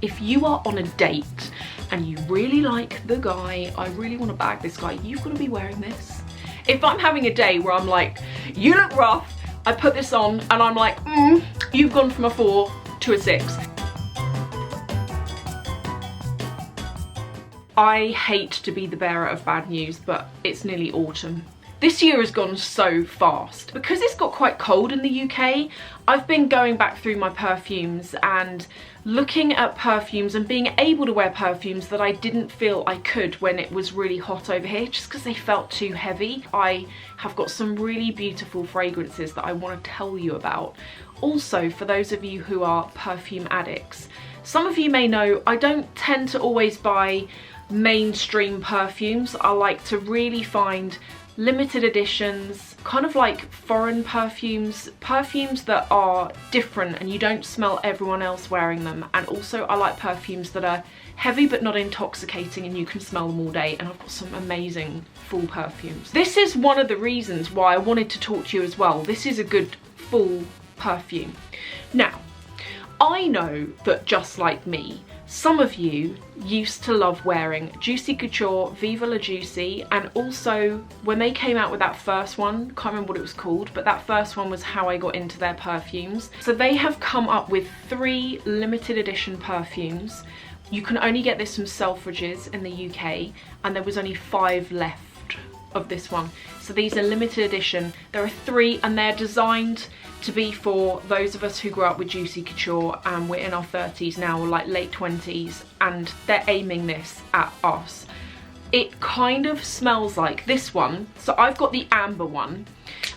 If you are on a date and you really like the guy, I really want to bag this guy, you've got to be wearing this. If I'm having a day where I'm like, you look rough, I put this on and I'm like, you've gone from a 4 to a 6. I hate to be the bearer of bad news, but it's nearly autumn. This year has gone so fast. Because it's got quite cold in the UK, I've been going back through my perfumes and looking at perfumes and being able to wear perfumes that I didn't feel I could when it was really hot over here, just because they felt too heavy. I have got some really beautiful fragrances that I want to tell you about. Also, for those of you who are perfume addicts, some of you may know I don't tend to always buy mainstream perfumes. I like to really find limited editions, kind of like foreign perfumes, perfumes that are different and you don't smell everyone else wearing them. And also I like perfumes that are heavy but not intoxicating and you can smell them all day, and I've got some amazing full perfumes. This is one of the reasons why I wanted to talk to you as well. This is a good full perfume. Now, I know that just like me, some of you used to love wearing Juicy Couture, Viva La Juicy, and also when they came out with that first one, can't remember what it was called, but that first one was how I got into their perfumes. So they have come up with 3 limited edition perfumes. You can only get this from Selfridges in the UK, and there was only 5 left of this one. So these are limited edition. There are 3 and they're designed to be for those of us who grew up with Juicy Couture and we're in our 30s now, or like late 20s, and they're aiming this at us. It kind of smells like this one. So I've got the amber one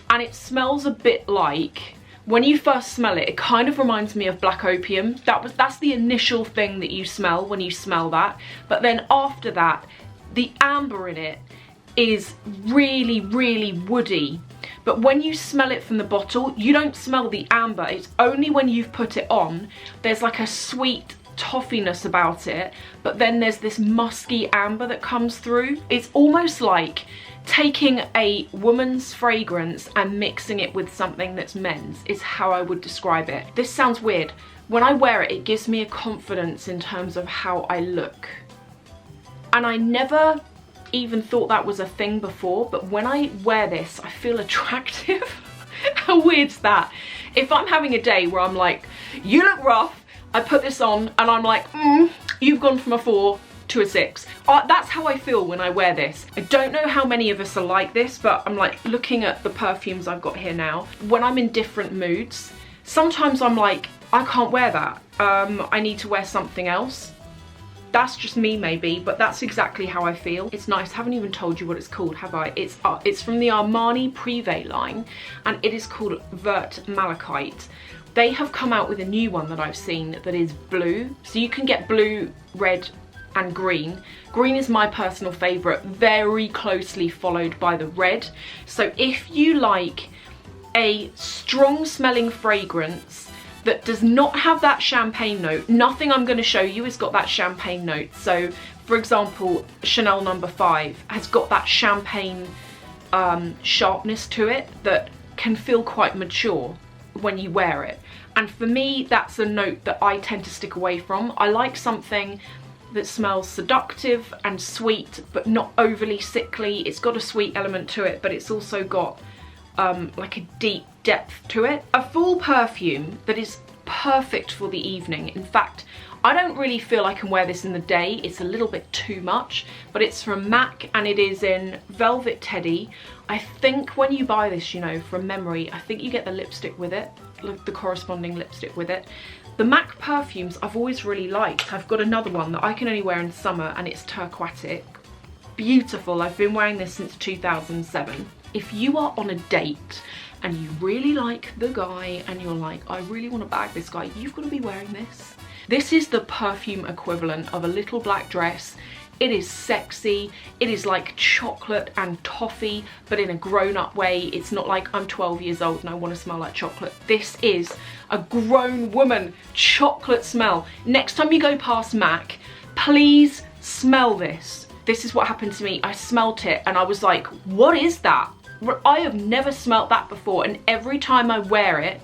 and it smells a bit like, when you first smell it, it kind of reminds me of black opium. That's the initial thing that you smell when you smell that. But then after that, the amber in it is really, really woody. But when you smell it from the bottle, you don't smell the amber. It's only when you've put it on, there's like a sweet toffiness about it, but then there's this musky amber that comes through. It's almost like taking a woman's fragrance and mixing it with something that's men's, is how I would describe it. This sounds weird. When I wear it, it gives me a confidence in terms of how I look. And I never even thought that was a thing before, but when I wear this, I feel attractive. How weird's that? If I'm having a day where I'm like, you look rough, I put this on and I'm like, you've gone from a 4 to a 6. That's how I feel when I wear this. I don't know how many of us are like this, but I'm like looking at the perfumes I've got here now. When I'm in different moods, sometimes I'm like, I can't wear that. I need to wear something else. That's just me maybe, but that's exactly how I feel. It's nice. I haven't even told you what it's called, have I? It's from the Armani Prive line, and it is called Vert Malachite. They have come out with a new one that I've seen that is blue. So you can get blue, red, and green. Green is my personal favourite, very closely followed by the red. So if you like a strong smelling fragrance that does not have that champagne note, nothing I'm going to show you has got that champagne note. So for example, Chanel No. 5 has got that champagne sharpness to it that can feel quite mature when you wear it. And for me, that's a note that I tend to stick away from. I like something that smells seductive and sweet, but not overly sickly. It's got a sweet element to it, but it's also got like a deep depth to it. A full perfume that is perfect for the evening. In fact, I don't really feel I can wear this in the day. It's a little bit too much, but it's from MAC and it is in Velvet Teddy. I think when you buy this, you know, from memory, I think you get the lipstick with it, the corresponding lipstick with it. The MAC perfumes I've always really liked. I've got another one that I can only wear in summer and it's turquoise. Beautiful. I've been wearing this since 2007. If you are on a date and you really like the guy and you're like, I really want to bag this guy, you've got to be wearing this. This is the perfume equivalent of a little black dress. It is sexy. It is like chocolate and toffee, but in a grown-up way. It's not like I'm 12 years old and I want to smell like chocolate. This is a grown woman chocolate smell. Next time you go past MAC, please smell this. This is what happened to me. I smelt it and I was like, what is that? I have never smelt that before, and every time I wear it,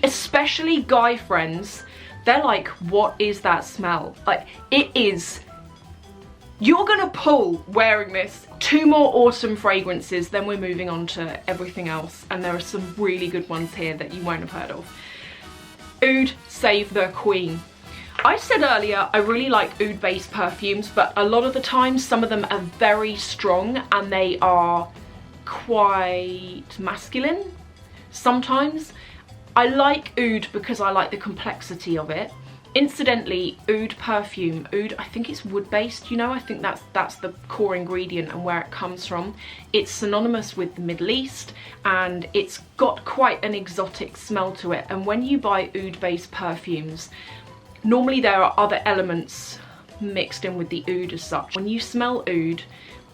especially guy friends, They're like, what is that smell? Like, it is, you're gonna pull wearing this. 2 more autumn fragrances, then we're moving on to everything else, and there are some really good ones here that you won't have heard of. Oud Save the Queen. I said earlier I really like oud based perfumes, but a lot of the time some of them are very strong and they are quite masculine sometimes. I like oud because I like the complexity of it. Incidentally, oud perfume, oud, I think it's wood based, you know, I think that's the core ingredient and where it comes from. It's synonymous with the Middle East and it's got quite an exotic smell to it, and when you buy oud based perfumes, normally there are other elements mixed in with the oud as such. When you smell oud,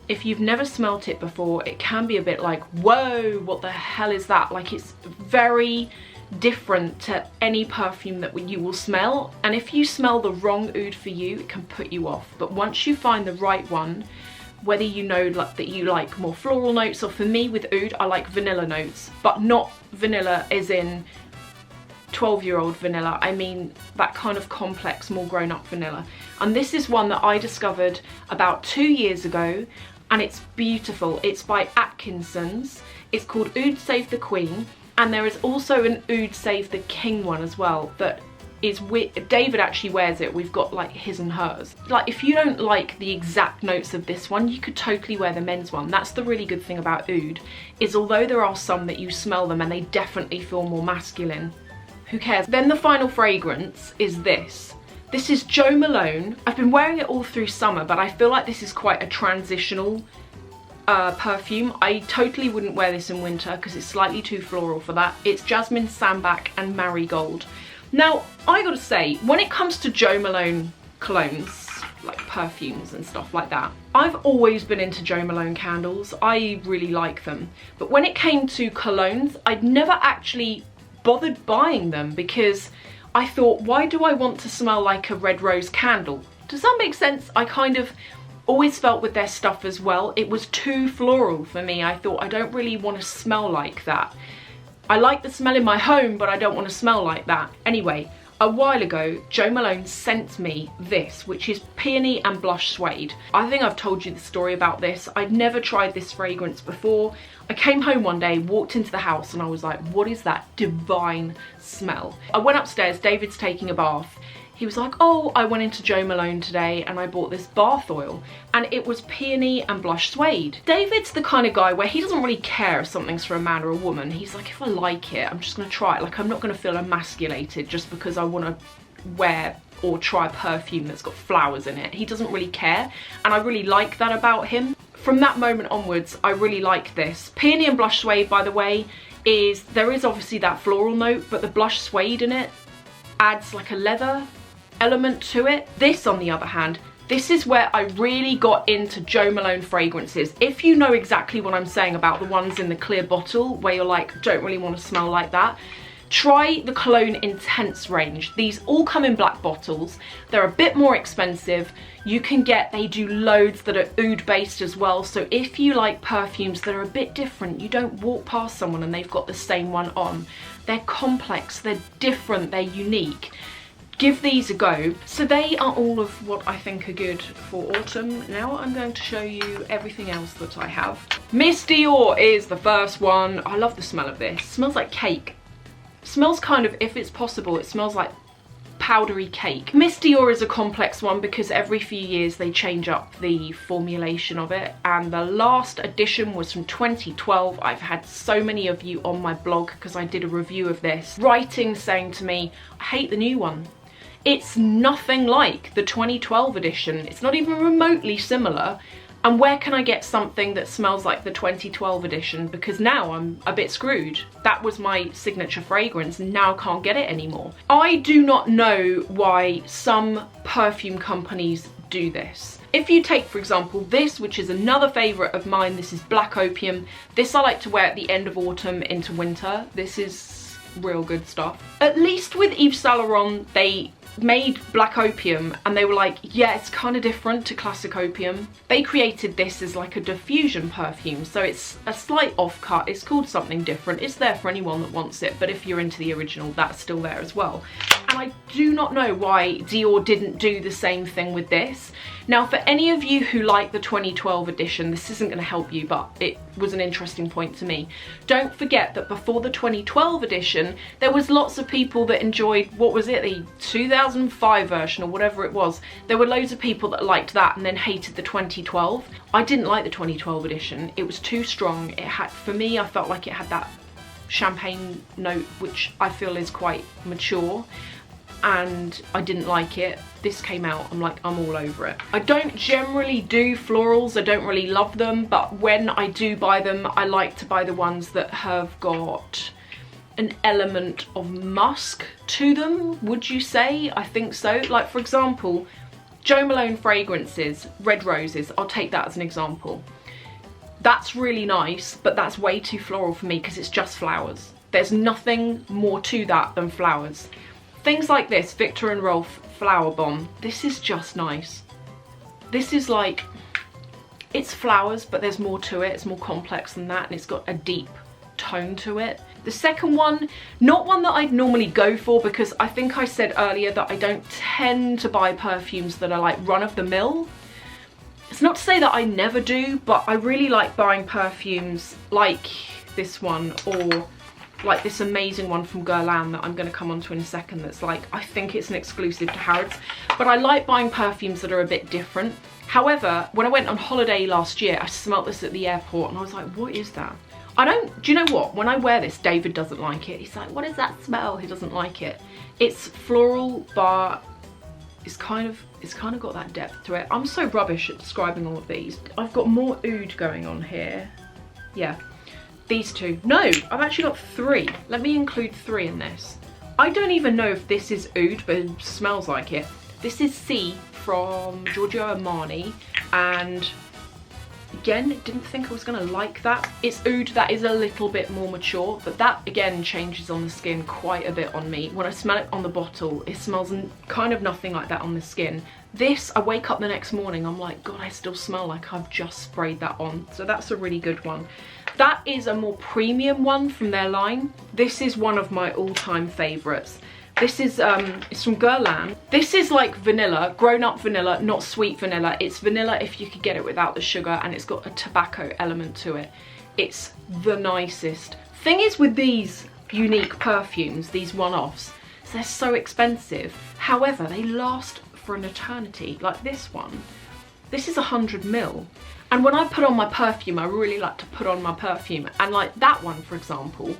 if you've never smelt it before, it can be a bit like, whoa, what the hell is that? Like, it's very different to any perfume that you will smell, and if you smell the wrong oud for you, it can put you off. But once you find the right one, whether you know that you like more floral notes, or for me with oud, I like vanilla notes, but not vanilla as in 12-year-old vanilla. I mean that kind of complex, more grown-up vanilla. And this is one that I discovered about 2 years ago, and it's beautiful. It's by Atkinson's. It's called Oud Save the Queen, and there is also an Oud Save the King one as well that is David actually wears it. We've got like his and hers. Like, if you don't like the exact notes of this one, you could totally wear the men's one. That's the really good thing about oud, is although there are some that you smell them and they definitely feel more masculine, who cares? Then the final fragrance is this. This is Jo Malone. I've been wearing it all through summer, but I feel like this is quite a transitional perfume. I totally wouldn't wear this in winter because it's slightly too floral for that. It's Jasmine, Sambac and Marigold. Now, I gotta say, when it comes to Jo Malone colognes, like perfumes and stuff like that, I've always been into Jo Malone candles. I really like them. But when it came to colognes, I'd never actually bothered buying them because I thought, why do I want to smell like a red rose candle? Does that make sense? I kind of always felt with their stuff as well, it was too floral for me. I thought, I don't really want to smell like that. I like the smell in my home, but I don't want to smell like that. Anyway, a while ago, Jo Malone sent me this, which is Peony and Blush Suede. I think I've told you the story about this. I'd never tried this fragrance before. I came home one day, walked into the house, and I was like, what is that divine smell? I went upstairs, David's taking a bath. He was like, oh, I went into Jo Malone today and I bought this bath oil, and it was Peony and Blush Suede. David's the kind of guy where he doesn't really care if something's for a man or a woman. He's like, if I like it, I'm just gonna try it. Like, I'm not gonna feel emasculated just because I wanna wear or try a perfume that's got flowers in it. He doesn't really care, and I really like that about him. From that moment onwards, I really like this. Peony and Blush Suede, by the way, there is obviously that floral note, but the Blush Suede in it adds like a leather element to it. This, on the other hand, this is where I really got into Jo Malone fragrances. If you know exactly what I'm saying about the ones in the clear bottle where you're like, don't really want to smell like that, try the Cologne Intense range. These all come in black bottles. They're a bit more expensive. You can get, they do loads that are oud based as well. So if you like perfumes that are a bit different, you don't walk past someone and they've got the same one on. They're complex, they're different, they're unique. Give these a go. So they are all of what I think are good for autumn. Now I'm going to show you everything else that I have. Miss Dior is the first one. I love the smell of this. It smells like cake. It smells kind of, if it's possible, it smells like powdery cake. Miss Dior is a complex one because every few years they change up the formulation of it, and the last edition was from 2012. I've had so many of you on my blog, because I did a review of this, writing saying to me, I hate the new one. It's nothing like the 2012 edition. It's not even remotely similar. And where can I get something that smells like the 2012 edition? Because now I'm a bit screwed. That was my signature fragrance and now I can't get it anymore. I do not know why some perfume companies do this. If you take, for example, this, which is another favourite of mine, this is Black Opium. This I like to wear at the end of autumn into winter. This is real good stuff. At least with Yves Saint Laurent, they made Black Opium and they were like, yeah, it's kind of different to classic opium. They created this as like a diffusion perfume, so it's a slight offcut. It's called something different. It's there for anyone that wants it, but if you're into the original, that's still there as well. And I do not know why Dior didn't do the same thing with this. Now, for any of you who like the 2012 edition, this isn't going to help you, but it was an interesting point to me. Don't forget that before the 2012 edition, there was lots of people that enjoyed, what was it, the 2005 version or whatever it was. There were loads of people that liked that and then hated the 2012. I didn't like the 2012 edition. It was too strong. It had, for me, I felt like it had that champagne note, which I feel is quite mature, and I didn't like it. This came out, I'm like, I'm all over it. I don't generally do florals, I don't really love them, but when I do buy them, I like to buy the ones that have got an element of musk to them, would you say? I think so. Like, for example, Jo Malone fragrances, Red Roses, I'll take that as an example. That's really nice, but that's way too floral for me because it's just flowers. There's nothing more to that than flowers. Things like this, Viktor Rolf FLOWERBOMB, this is just nice. This is like, it's flowers, but there's more to it. It's more complex than that, and it's got a deep tone to it. The second one, not one that I'd normally go for, because I think I said earlier that I don't tend to buy perfumes that are like run-of-the-mill. It's not to say that I never do, but I really like buying perfumes like this one, or like this amazing one from Guerlain that I'm going to come on to in a second, that's like, I think it's an exclusive to Harrods. But I like buying perfumes that are a bit different. However, when I went on holiday last year, I smelt this at the airport and I was like, what is that? Do you know what? When I wear this, David doesn't like it. He's like, what is that smell? He doesn't like it. It's floral, but it's kind of got that depth to it. I'm so rubbish at describing all of these. I've got more oud going on here. Yeah. These two. No, I've actually got three. Let me include three in this. I don't even know if this is oud, but it smells like it. This is Si from Giorgio Armani, and again, didn't think I was gonna like that. It's oud that is a little bit more mature, but that again changes on the skin quite a bit on me. When I smell it on the bottle, it smells kind of nothing like that on the skin. This, I wake up the next morning, I'm like, God, I still smell like I've just sprayed that on. So that's a really good one. That is a more premium one from their line. This is one of my all-time favorites. This is, it's from Guerlain. This is like vanilla, grown-up vanilla, not sweet vanilla. It's vanilla if you could get it without the sugar, and it's got a tobacco element to it. It's the nicest. Thing is with these unique perfumes, these one-offs, they're so expensive. However, they last for an eternity. Like this one, this is 100 ml. And when I put on my perfume, I really like to put on my perfume. And like that one, for example,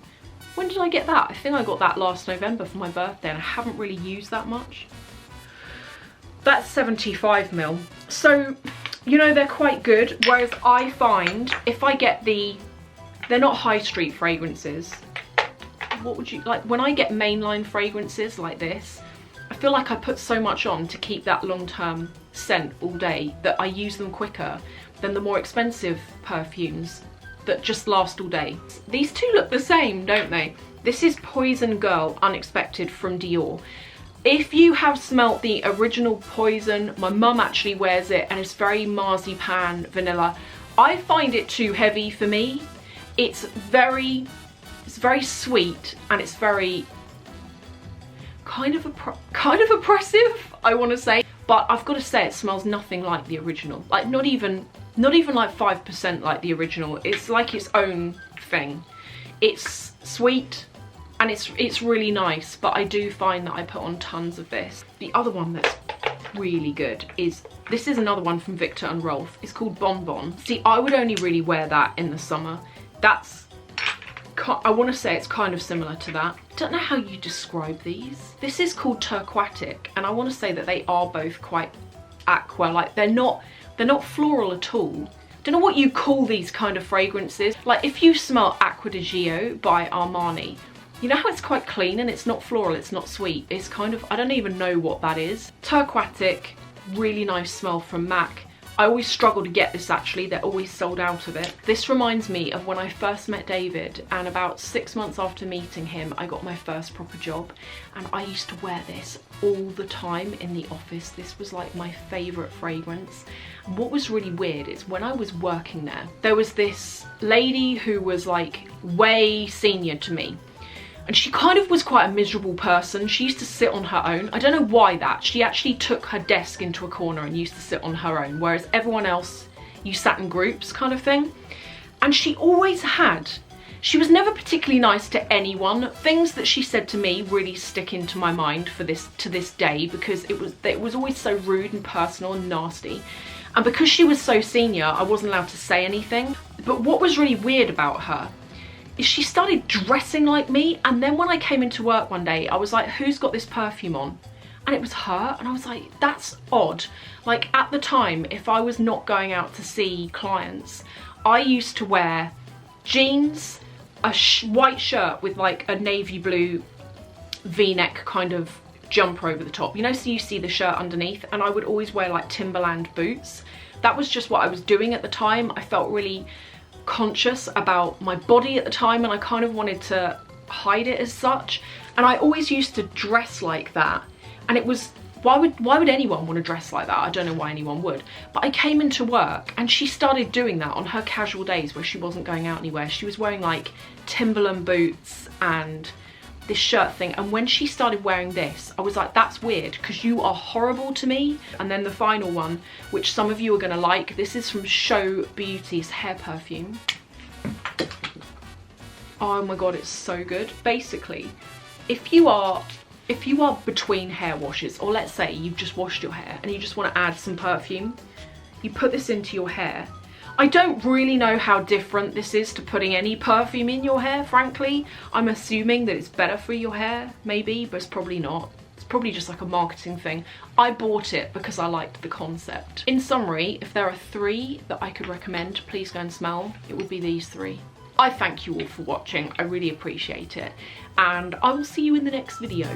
when did I get that? I think I got that last November for my birthday, and I haven't really used that much. That's 75 ml. So, you know, they're quite good. Whereas I find if I get they're not high street fragrances. What would you, like when I get mainline fragrances like this, I feel like I put so much on to keep that long-term scent all day that I use them quicker than the more expensive perfumes that just last all day. These two look the same, don't they? This is Poison Girl Unexpected from Dior. If you have smelt the original Poison, my mum actually wears it and it's very marzipan vanilla. I find it too heavy for me. It's very sweet, and it's very kind of oppressive, I want to say. But I've got to say, it smells nothing like the original. Like not even like 5% like the original. It's like its own thing. It's sweet and it's really nice, but I do find that I put on tons of this. The other one that's really good is, this is another one from Viktor and Rolf. It's called Bon Bon. See, I would only really wear that in the summer. That's, I want to say it's kind of similar to that. Don't know how you describe these. This is called Turquatic, and I want to say that they are both quite aqua. Like they're not floral at all. Don't know what you call these kind of fragrances. Like if you smell Acqua di Gio by Armani, you know how it's quite clean and it's not floral, it's not sweet. It's kind of, I don't even know what that is. Turquatic, really nice smell from MAC. I always struggle to get this actually, they're always sold out of it. This reminds me of when I first met David, and about 6 months after meeting him, I got my first proper job, and I used to wear this all the time in the office. This was like my favourite fragrance. And what was really weird is when I was working there was this lady who was like way senior to me. And she kind of was quite a miserable person. She used to sit on her own. I don't know why that. She actually took her desk into a corner and used to sit on her own, whereas everyone else, you sat in groups kind of thing. And she always had, she was never particularly nice to anyone. Things that she said to me really stick into my mind to this day, because it was always so rude and personal and nasty. And because she was so senior, I wasn't allowed to say anything. But what was really weird about her is she started dressing like me, and then when I came into work one day, I was like, who's got this perfume on? And it was her, and I was like, that's odd. Like at the time, if I was not going out to see clients, I used to wear jeans, a white shirt with like a navy blue v-neck kind of jumper over the top, you know, so you see the shirt underneath, and I would always wear like Timberland boots. That was just what I was doing at the time. I felt really conscious about my body at the time, and I kind of wanted to hide it as such, and I always used to dress like that. And it was, why would anyone want to dress like that? I don't know why anyone would. But I came into work and she started doing that on her casual days where she wasn't going out anywhere. She was wearing like Timberland boots and this shirt thing, and when she started wearing this, I was like, that's weird, because you are horrible to me. And then the final one, which some of you are gonna like, this is from Show Beauty's hair perfume. Oh my god, it's so good. Basically, if you are between hair washes, or let's say you've just washed your hair and you just want to add some perfume, you put this into your hair. I don't really know how different this is to putting any perfume in your hair, frankly. I'm assuming that it's better for your hair, maybe, but it's probably not. It's probably just like a marketing thing. I bought it because I liked the concept. In summary, if there are 3 that I could recommend to please go and smell, it would be these 3. I thank you all for watching. I really appreciate it. And I will see you in the next video.